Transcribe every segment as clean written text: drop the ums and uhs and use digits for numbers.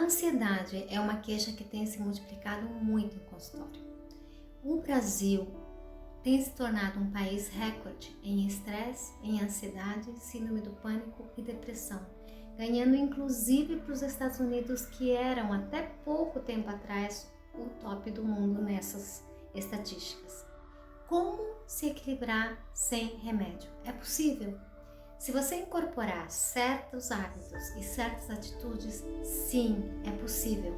ansiedade é uma queixa que tem se multiplicado muito no consultório. O Brasil tem se tornado um país recorde em estresse, em ansiedade, síndrome do pânico e depressão, ganhando inclusive para os Estados Unidos, que eram até pouco tempo atrás o top do mundo nessas estatísticas. Como se equilibrar sem remédio? É possível? Se você incorporar certos hábitos e certas atitudes, sim, é possível.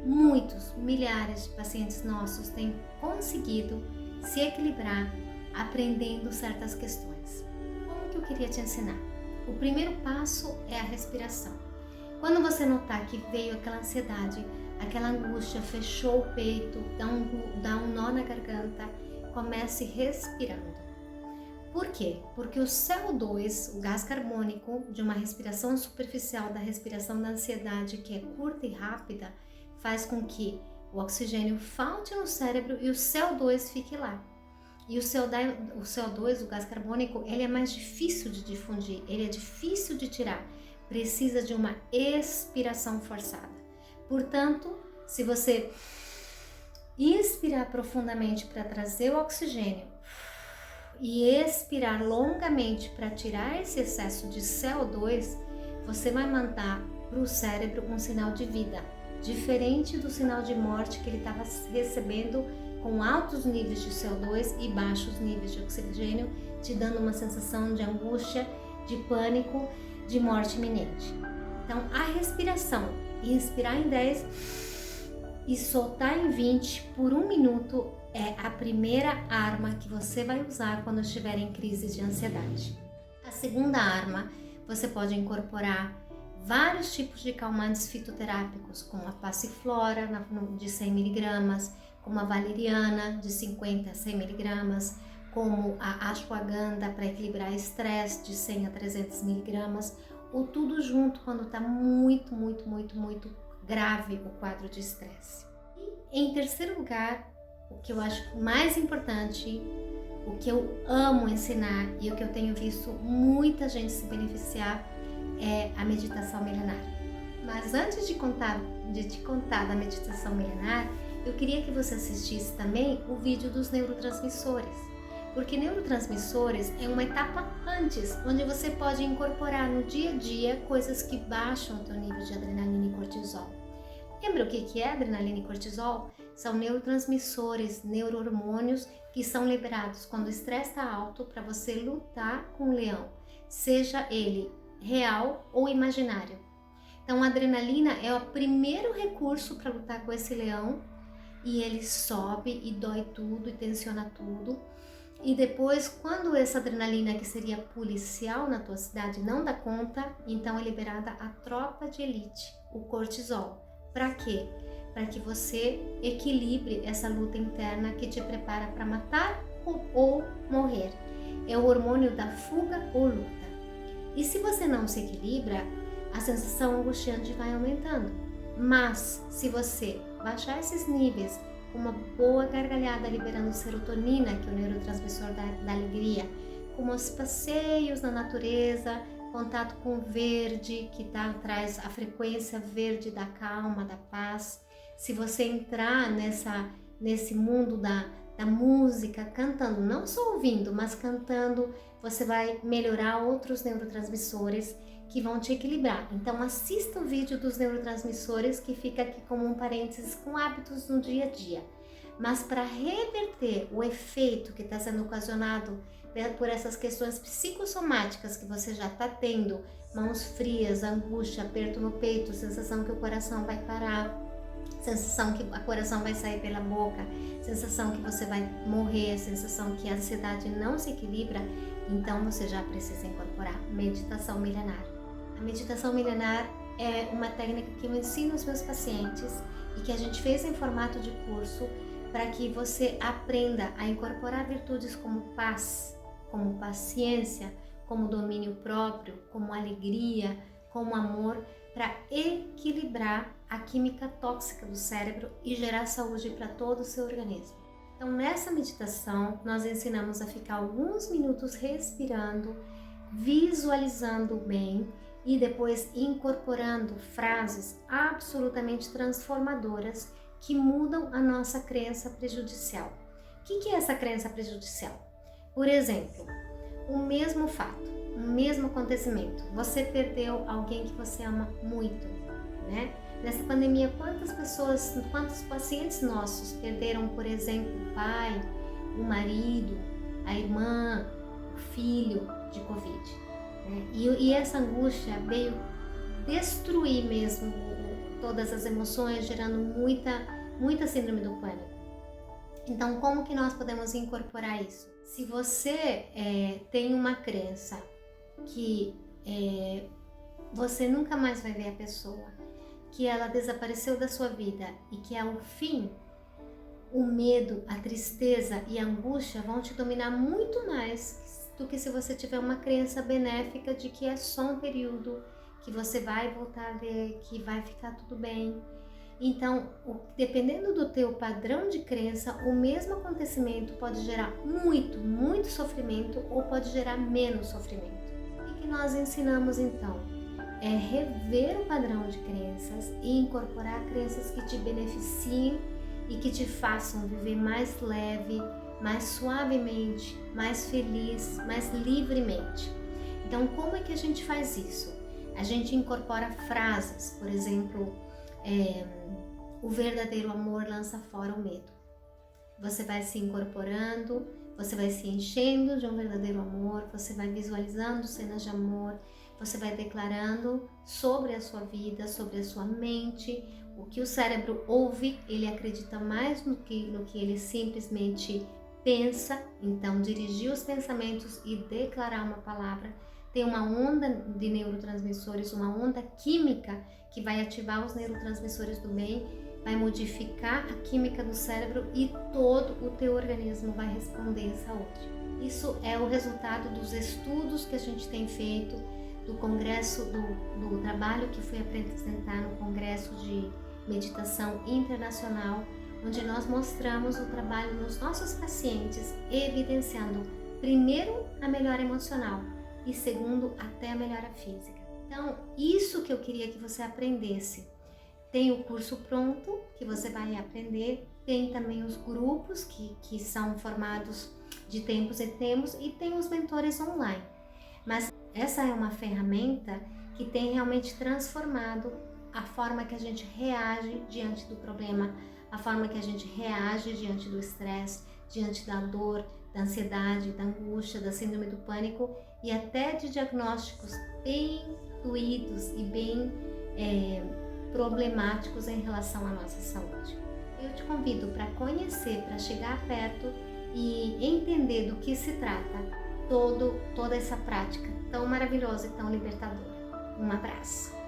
Muitos, milhares de pacientes nossos têm conseguido se equilibrar aprendendo certas questões. Como que eu queria te ensinar? O primeiro passo é a respiração. Quando você notar que veio aquela ansiedade, aquela angústia, fechou o peito, dá um nó na garganta, comece respirando. Por quê? Porque o CO2, o gás carbônico de uma respiração superficial, da respiração da ansiedade, que é curta e rápida, faz com que o oxigênio falte no cérebro e o CO2 fique lá. E o CO2, o gás carbônico, ele é mais difícil de difundir, ele é difícil de tirar, precisa de uma expiração forçada. Portanto, se você inspirar profundamente para trazer o oxigênio e expirar longamente para tirar esse excesso de CO2, você vai mandar para o cérebro um sinal de vida, diferente do sinal de morte que ele estava recebendo com altos níveis de CO2 e baixos níveis de oxigênio, te dando uma sensação de angústia, de pânico, de morte iminente. Então, a respiração, inspirar em 10 e soltar em 20 por 1 minuto é a primeira arma que você vai usar quando estiver em crise de ansiedade. A segunda arma, você pode incorporar vários tipos de calmantes fitoterápicos, como a passiflora de 100 mg, como a valeriana de 50 a 100 mg, como a ashwagandha para equilibrar estresse de 100 a 300 mg, ou tudo junto quando está muito grave o quadro de estresse. E em terceiro lugar, o que eu acho mais importante, o que eu amo ensinar e o que eu tenho visto muita gente se beneficiar é a meditação milenar. Mas antes de te contar da meditação milenar, eu queria que você assistisse também o vídeo dos neurotransmissores, porque neurotransmissores é uma etapa antes, onde você pode incorporar no dia a dia coisas que baixam o teu nível de adrenalina e cortisol. Lembra o que é adrenalina e cortisol? São neurotransmissores, neurohormônios que são liberados quando o estresse está alto para você lutar com o leão, seja ele real ou imaginário. Então a adrenalina é o primeiro recurso para lutar com esse leão e ele sobe e dói tudo e tensiona tudo. E depois, quando essa adrenalina que seria policial na tua cidade não dá conta, então é liberada a tropa de elite, o cortisol. Para quê? Para que você equilibre essa luta interna que te prepara para matar ou morrer. É o hormônio da fuga ou luta. E se você não se equilibra, a sensação angustiante vai aumentando. Mas se você baixar esses níveis com uma boa gargalhada liberando serotonina, que é o neurotransmissor da alegria, como os passeios na natureza, contato com o verde, que traz a frequência verde da calma, da paz. Se você entrar nesse mundo da música, cantando, não só ouvindo, mas cantando, você vai melhorar outros neurotransmissores que vão te equilibrar. Então assista o vídeo dos neurotransmissores, que fica aqui como um parênteses com hábitos no dia a dia. Mas para reverter o efeito que está sendo ocasionado por essas questões psicossomáticas que você já está tendo, mãos frias, angústia, aperto no peito, sensação que o coração vai parar, sensação que o coração vai sair pela boca, sensação que você vai morrer, sensação que a ansiedade não se equilibra, então você já precisa incorporar meditação milenar. A meditação milenar é uma técnica que eu ensino aos meus pacientes e que a gente fez em formato de curso para que você aprenda a incorporar virtudes como paz, como paciência, como domínio próprio, como alegria, como amor, para equilibrar a química tóxica do cérebro e gerar saúde para todo o seu organismo. Então, nessa meditação, nós ensinamos a ficar alguns minutos respirando, visualizando bem, e depois incorporando frases absolutamente transformadoras que mudam a nossa crença prejudicial. O que é essa crença prejudicial? Por exemplo, o mesmo fato, o mesmo acontecimento, você perdeu alguém que você ama muito, né? Nessa pandemia, quantos pacientes nossos perderam, por exemplo, o pai, o marido, a irmã, o filho de Covid? Né? E essa angústia veio destruir mesmo todas as emoções, gerando muita síndrome do pânico. Então, como que nós podemos incorporar isso? Se você tem uma crença que você nunca mais vai ver a pessoa, que ela desapareceu da sua vida e que é o fim, o medo, a tristeza e a angústia vão te dominar muito mais do que se você tiver uma crença benéfica de que é só um período, que você vai voltar a ver, que vai ficar tudo bem. Então, dependendo do teu padrão de crença, o mesmo acontecimento pode gerar muito sofrimento ou pode gerar menos sofrimento. O que nós ensinamos então? É rever o padrão de crenças e incorporar crenças que te beneficiem e que te façam viver mais leve, mais suavemente, mais feliz, mais livremente. Então, como é que a gente faz isso? A gente incorpora frases, por exemplo, o verdadeiro amor lança fora o medo. Você vai se incorporando, você vai se enchendo de um verdadeiro amor, você vai visualizando cenas de amor, você vai declarando sobre a sua vida, sobre a sua mente. O que o cérebro ouve, ele acredita mais no que ele simplesmente pensa. Então, dirigir os pensamentos e declarar uma palavra tem uma onda de neurotransmissores, uma onda química que vai ativar os neurotransmissores do bem, vai modificar a química do cérebro e todo o teu organismo vai responder em saúde. Isso é o resultado dos estudos que a gente tem feito, do congresso, do trabalho que fui apresentar no Congresso de Meditação Internacional, onde nós mostramos o trabalho nos nossos pacientes, evidenciando, primeiro, a melhora emocional e segundo, até a melhora física. Então, isso que eu queria que você aprendesse. Tem o curso pronto, que você vai aprender, tem também os grupos que são formados de tempos em tempos e tem os mentores online. Mas essa é uma ferramenta que tem realmente transformado a forma que a gente reage diante do problema, a forma que a gente reage diante do estresse, diante da dor, da ansiedade, da angústia, da síndrome do pânico e até de diagnósticos bem doídos e bem problemáticos em relação à nossa saúde. Eu te convido para conhecer, para chegar perto e entender do que se trata toda essa prática tão maravilhosa e tão libertadora. Um abraço!